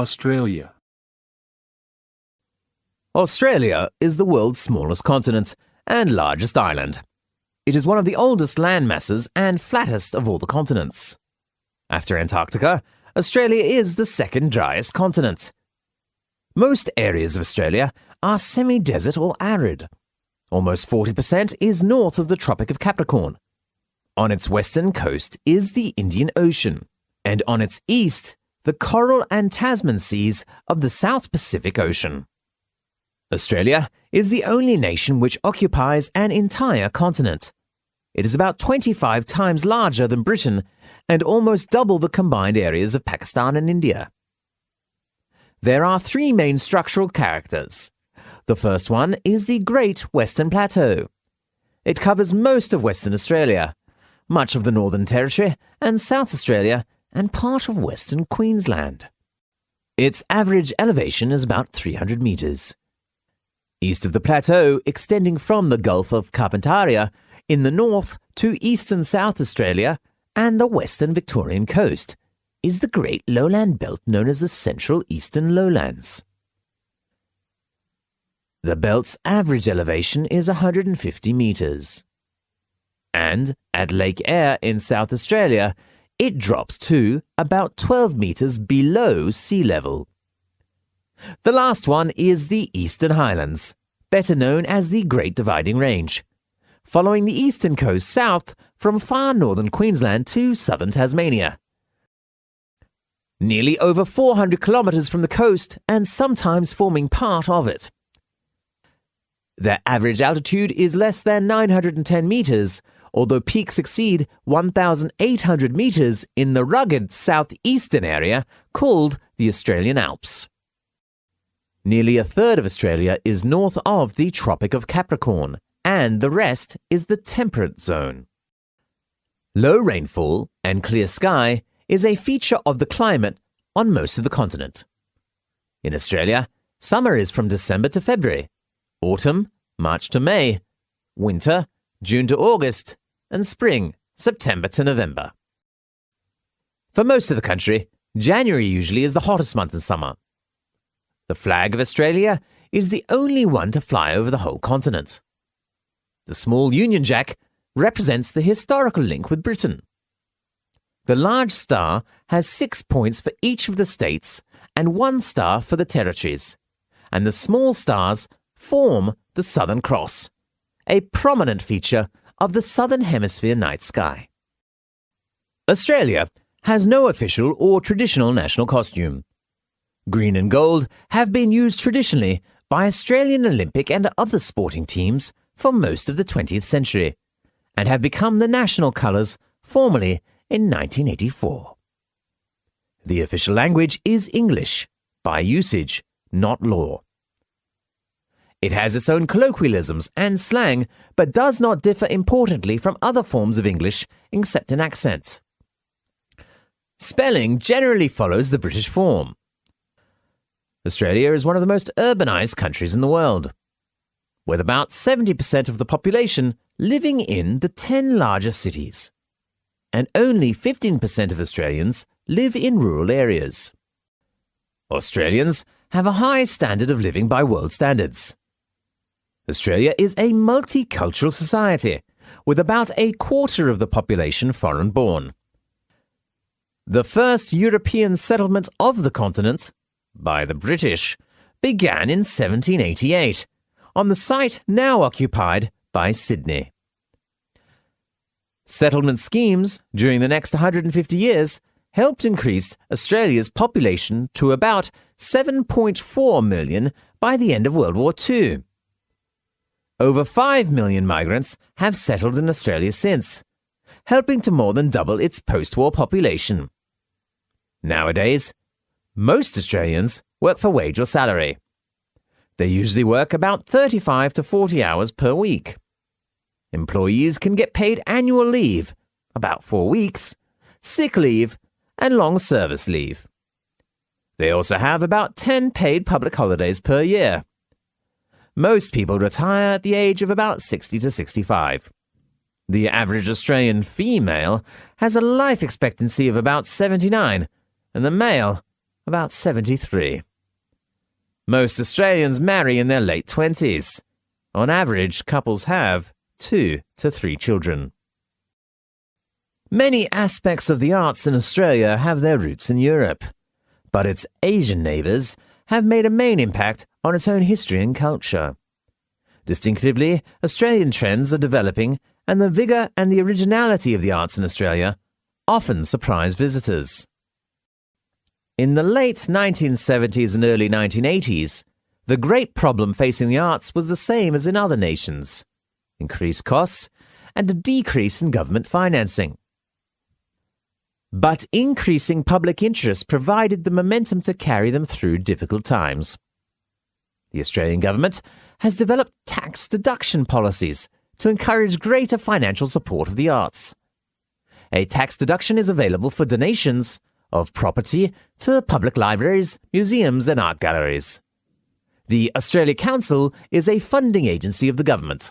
Australia. Australia is the world's smallest continent and largest island. It is one of the oldest land masses and flattest of all the continents. After Antarctica, Australia is the second driest continent. Most areas of Australia are semi-desert or arid. Almost 40% is north of the Tropic of Capricorn. On its western coast is the Indian Ocean, and on its east, the Coral and Tasman Seas of the South Pacific Ocean. Australia is the only nation which occupies an entire continent. It is about 25 times larger than Britain and almost double the combined areas of Pakistan and India. There are three main structural characters. The first one is the Great Western Plateau. It covers most of Western Australia, much of the Northern Territory and South Australia, and part of Western Queensland. Its average elevation is about 300 metres. East of the plateau, extending from the Gulf of Carpentaria in the north to eastern South Australia and the western Victorian coast, is the great lowland belt known as the Central Eastern Lowlands. The belt's average elevation is 150 metres. And at Lake Eyre in South Australia, it drops to about 12 metres below sea level. The last one is the Eastern Highlands, better known as the Great Dividing Range, following the eastern coast south from far northern Queensland to southern Tasmania. Nearly over 400 kilometres from the coast and sometimes forming part of it. Their average altitude is less than 910 metres, although peaks exceed 1,800 metres in the rugged southeastern area called the Australian Alps. Nearly a third of Australia is north of the Tropic of Capricorn, and the rest is the temperate zone. Low rainfall and clear sky is a feature of the climate on most of the continent. In Australia, summer is from December to February, autumn, March to May, winter, June to August, and spring, September to November. For most of the country, January usually is the hottest month in summer. The flag of Australia is the only one to fly over the whole continent. The small Union Jack represents the historical link with Britain. The large star has 6 points for each of the states and 1 star for the territories, and the small stars form the Southern Cross, a prominent feature of the Southern Hemisphere night sky. Australia has no official or traditional national costume. Green and gold have been used traditionally by Australian Olympic and other sporting teams for most of the 20th century, and have become the national colours formally in 1984. The official language is English, by usage, not law. It has its own colloquialisms and slang, but does not differ importantly from other forms of English except in accent. Spelling generally follows the British form. Australia is one of the most urbanised countries in the world, with about 70% of the population living in the 10 largest cities, and only 15% of Australians live in rural areas. Australians have a high standard of living by world standards. Australia is a multicultural society, with about a quarter of the population foreign-born. The first European settlement of the continent, by the British, began in 1788, on the site now occupied by Sydney. Settlement schemes during the next 150 years helped increase Australia's population to about 7.4 million by the end of World War II. Over 5 million migrants have settled in Australia since, helping to more than double its post-war population. Nowadays, most Australians work for wage or salary. They usually work about 35 to 40 hours per week. Employees can get paid annual leave, about 4 weeks, sick leave, and long service leave. They also have about 10 paid public holidays per year. Most people retire at the age of about 60 to 65. The average Australian female has a life expectancy of about 79, and the male about 73. Most Australians marry in their late 20s. On average, couples have 2 to 3 children. Many aspects of the arts in Australia have their roots in Europe, but its Asian neighbours have made a main impact on its own history and culture. Distinctively, Australian trends are developing, and the vigour and the originality of the arts in Australia often surprise visitors. In the late 1970s and early 1980s, the great problem facing the arts was the same as in other nations: increased costs and a decrease in government financing. But increasing public interest provided the momentum to carry them through difficult times. The Australian government has developed tax deduction policies to encourage greater financial support of the arts. A tax deduction is available for donations of property to public libraries, museums and art galleries. The Australia Council is a funding agency of the government.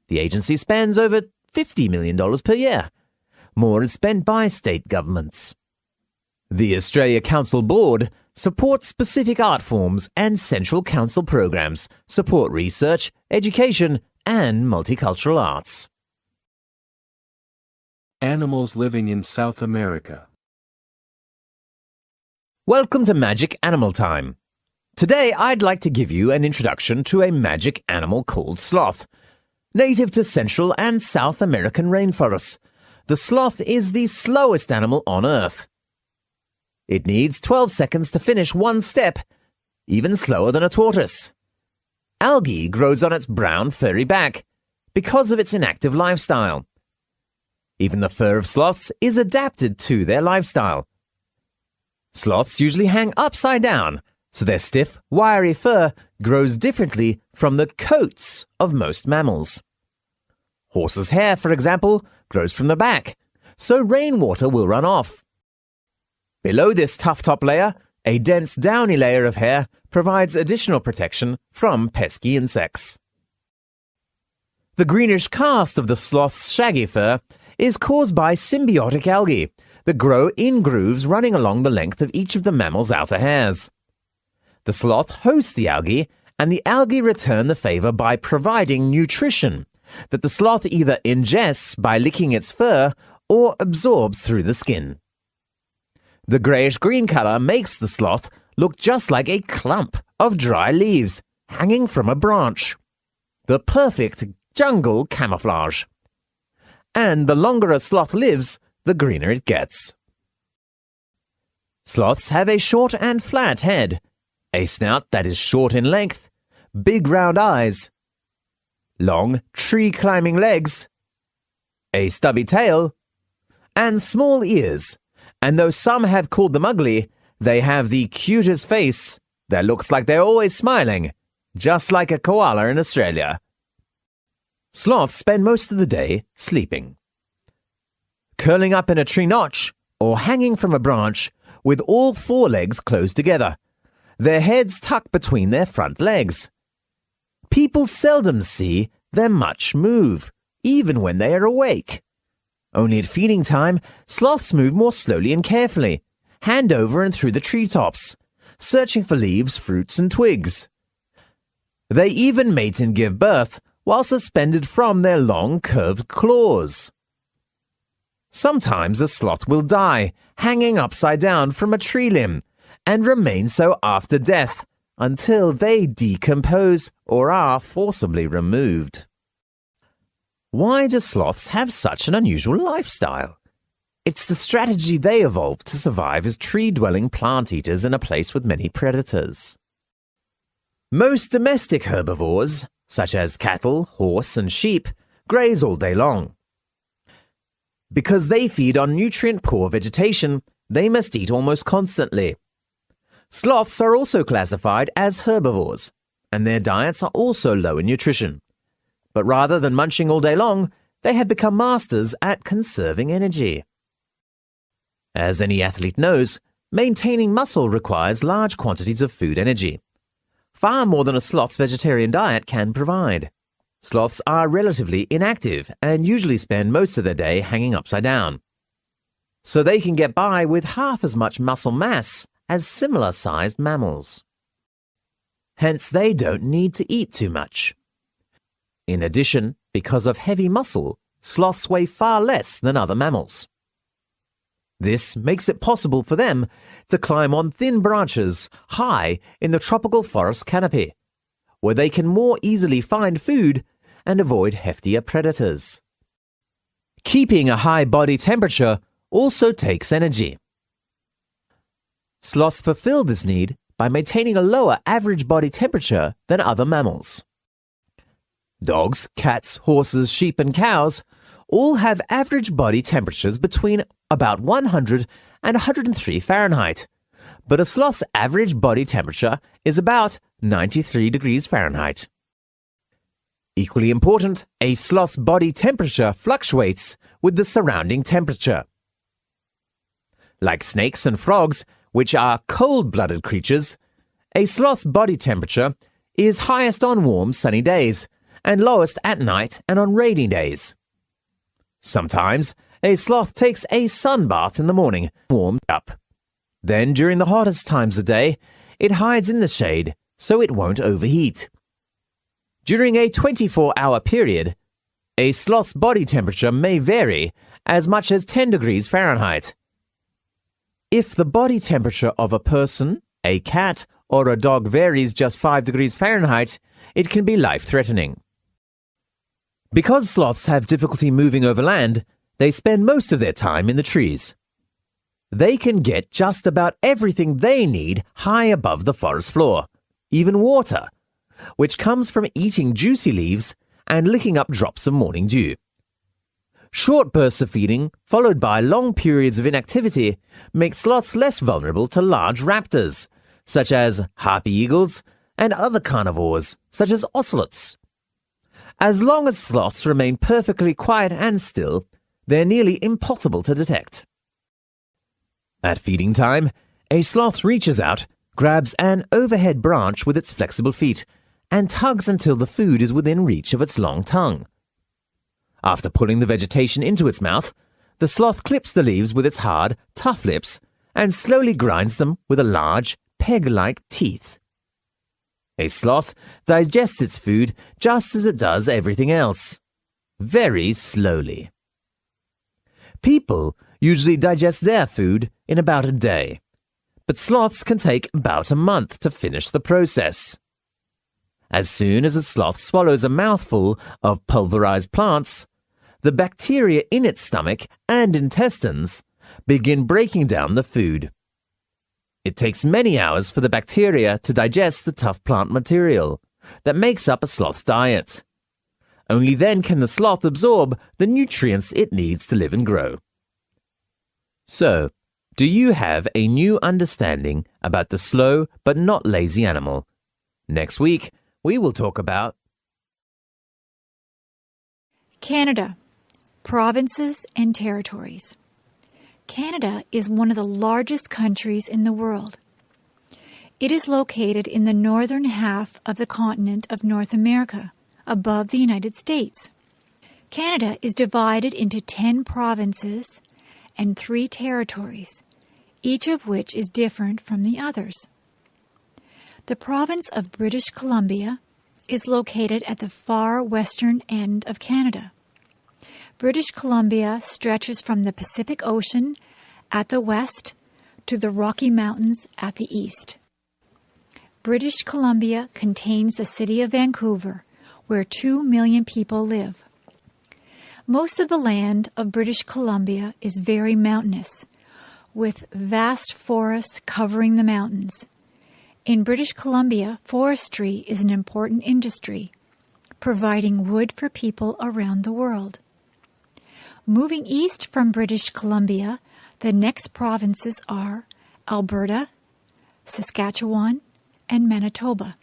The agency spends over $50 million per year. More is spent by state governments. The Australia Council Board supports specific art forms, and Central Council programs support research, education, and multicultural arts. Animals living in South America. Welcome to Magic Animal Time. Today I'd like to give you an introduction to a magic animal called sloth. Native to Central and South American rainforests, the sloth is the slowest animal on Earth. It needs 12 seconds to finish one step, even slower than a tortoise. Algae grows on its brown, furry back because of its inactive lifestyle. Even the fur of sloths is adapted to their lifestyle. Sloths usually hang upside down, so their stiff, wiry fur grows differently from the coats of most mammals. Horses' hair, for example, grows from the back, so rainwater will run off. Below this tough top layer, a dense downy layer of hair provides additional protection from pesky insects. The greenish cast of the sloth's shaggy fur is caused by symbiotic algae that grow in grooves running along the length of each of the mammal's outer hairs. The sloth hosts the algae, and the algae return the favor by providing nutrition that the sloth either ingests by licking its fur or absorbs through the skin. The grayish-green color makes the sloth look just like a clump of dry leaves hanging from a branch. The perfect jungle camouflage. And the longer a sloth lives, the greener it gets. Sloths have a short and flat head, a snout that is short in length, big round eyes, long tree-climbing legs, a stubby tail, and small ears. And though some have called them ugly, they have the cutest face that looks like they're always smiling, just like a koala in Australia. Sloths spend most of the day sleeping, curling up in a tree notch or hanging from a branch with all 4 legs closed together, their heads tucked between their front legs. People seldom see them much move, even when they are awake. Only at feeding time, sloths move more slowly and carefully, hand over and through the treetops, searching for leaves, fruits, and twigs. They even mate and give birth while suspended from their long, curved claws. Sometimes a sloth will die, hanging upside down from a tree limb, and remain so after death until they decompose or are forcibly removed. Why do sloths have such an unusual lifestyle? It's the strategy they evolved to survive as tree-dwelling plant eaters in a place with many predators. Most domestic herbivores, such as cattle, horse, and sheep, graze all day long. Because they feed on nutrient-poor vegetation, they must eat almost constantly. Sloths are also classified as herbivores, and their diets are also low in nutrition. But rather than munching all day long, they have become masters at conserving energy. As any athlete knows, maintaining muscle requires large quantities of food energy, far more than a sloth's vegetarian diet can provide. Sloths are relatively inactive and usually spend most of their day hanging upside down. So they can get by with half as much muscle mass as similar-sized mammals. Hence, they don't need to eat too much. In addition, because of heavy muscle, sloths weigh far less than other mammals. This makes it possible for them to climb on thin branches high in the tropical forest canopy, where they can more easily find food and avoid heftier predators. Keeping a high body temperature also takes energy. Sloths fulfill this need by maintaining a lower average body temperature than other mammals. Dogs, cats, horses, sheep, and cows all have average body temperatures between about 100 and 103 Fahrenheit, but a sloth's average body temperature is about 93 degrees Fahrenheit. Equally important, a sloth's body temperature fluctuates with the surrounding temperature. Like snakes and frogs, which are cold-blooded creatures, a sloth's body temperature is highest on warm, sunny days and lowest at night and on rainy days. Sometimes, a sloth takes a sunbath in the morning, warmed up. Then, during the hottest times of day, it hides in the shade so it won't overheat. During a 24-hour period, a sloth's body temperature may vary as much as 10 degrees Fahrenheit. If the body temperature of a person, a cat, or a dog varies just 5 degrees Fahrenheit, it can be life-threatening. Because sloths have difficulty moving over land, they spend most of their time in the trees. They can get just about everything they need high above the forest floor, even water, which comes from eating juicy leaves and licking up drops of morning dew. Short bursts of feeding, followed by long periods of inactivity, make sloths less vulnerable to large raptors, such as harpy eagles and other carnivores, such as ocelots. As long as sloths remain perfectly quiet and still, they're nearly impossible to detect. At feeding time, a sloth reaches out, grabs an overhead branch with its flexible feet, and tugs until the food is within reach of its long tongue. After pulling the vegetation into its mouth, the sloth clips the leaves with its hard, tough lips and slowly grinds them with a large, peg-like teeth. A sloth digests its food just as it does everything else, very slowly. People usually digest their food in about a day, but sloths can take about a month to finish the process. As soon as a sloth swallows a mouthful of pulverized plants, the bacteria in its stomach and intestines begin breaking down the food. It takes many hours for the bacteria to digest the tough plant material that makes up a sloth's diet. Only then can the sloth absorb the nutrients it needs to live and grow. So, do you have a new understanding about the slow but not lazy animal? Next week, we will talk about Canada, provinces and territories. Canada is one of the largest countries in the world. It is located in the northern half of the continent of North America, above the United States. Canada is divided into 10 provinces and 3 territories, each of which is different from the others. The province of British Columbia is located at the far western end of Canada. British Columbia stretches from the Pacific Ocean at the west to the Rocky Mountains at the east. British Columbia contains the city of Vancouver, where 2 million people live. Most of the land of British Columbia is very mountainous, with vast forests covering the mountains. In British Columbia, forestry is an important industry, providing wood for people around the world. Moving east from British Columbia, the next provinces are Alberta, Saskatchewan, and Manitoba.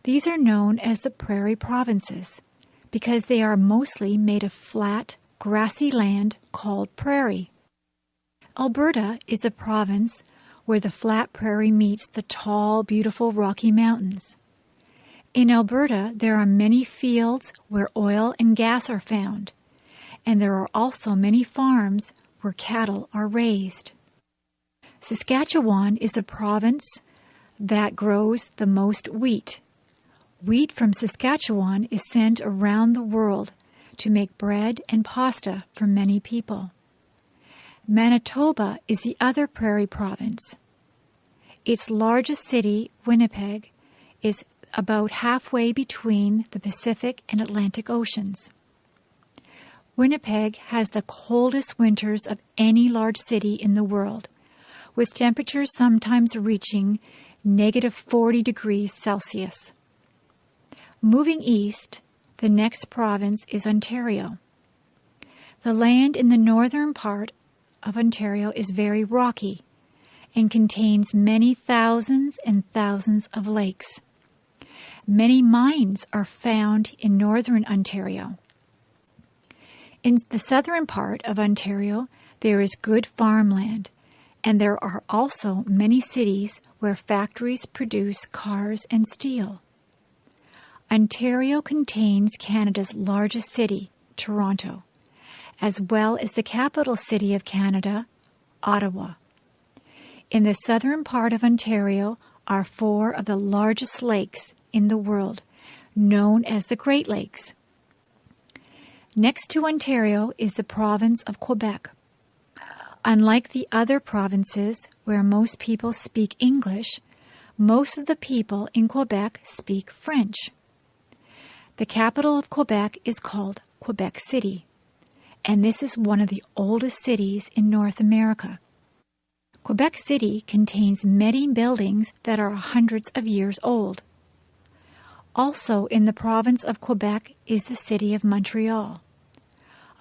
These are known as the prairie provinces because they are mostly made of flat, grassy land called prairie. Alberta is a province where the flat prairie meets the tall, beautiful Rocky Mountains. In Alberta, there are many fields where oil and gas are found, and there are also many farms where cattle are raised. Saskatchewan is the province that grows the most wheat. Wheat from Saskatchewan is sent around the world to make bread and pasta for many people. Manitoba is the other prairie province. Its largest city, Winnipeg, is about halfway between the Pacific and Atlantic Oceans. Winnipeg has the coldest winters of any large city in the world, with temperatures sometimes reaching -40 degrees Celsius. Moving east, the next province is Ontario. The land in the northern part of Ontario is very rocky and contains many thousands and thousands of lakes. Many mines are found in northern Ontario. In the southern part of Ontario, there is good farmland, and there are also many cities where factories produce cars and steel. Ontario contains Canada's largest city, Toronto, as well as the capital city of Canada, Ottawa. In the southern part of Ontario are 4 of the largest lakes in the world, known as the Great Lakes. Next to Ontario is the province of Quebec. Unlike the other provinces where most people speak English, most of the people in Quebec speak French. The capital of Quebec is called Quebec City, and this is one of the oldest cities in North America. Quebec City contains many buildings that are hundreds of years old. Also in the province of Quebec is the city of Montreal.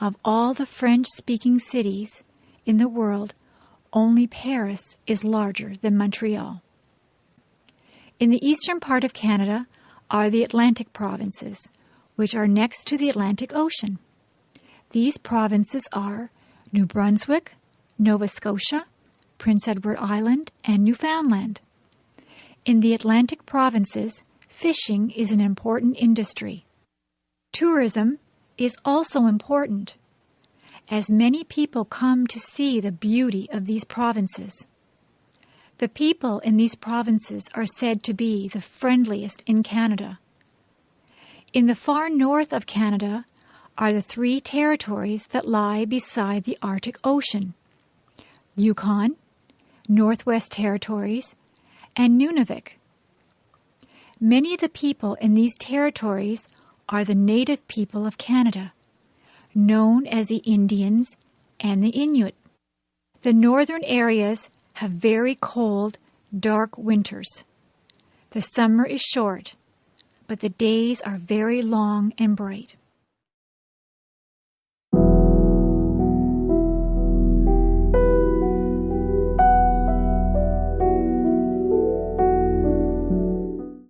Of all the French-speaking cities in the world, only Paris is larger than Montreal. In the eastern part of Canada are the Atlantic provinces, which are next to the Atlantic Ocean. These provinces are New Brunswick, Nova Scotia, Prince Edward Island, and Newfoundland. In the Atlantic provinces, fishing is an important industry. Tourism is also important, as many people come to see the beauty of these provinces. The people in these provinces are said to be the friendliest in Canada. In the far north of Canada are the 3 territories that lie beside the Arctic Ocean: Yukon, Northwest Territories, and Nunavik. Many of the people in these territories are the native people of Canada, known as the Indians and the Inuit. The northern areas have very cold, dark winters. The summer is short, but the days are very long and bright.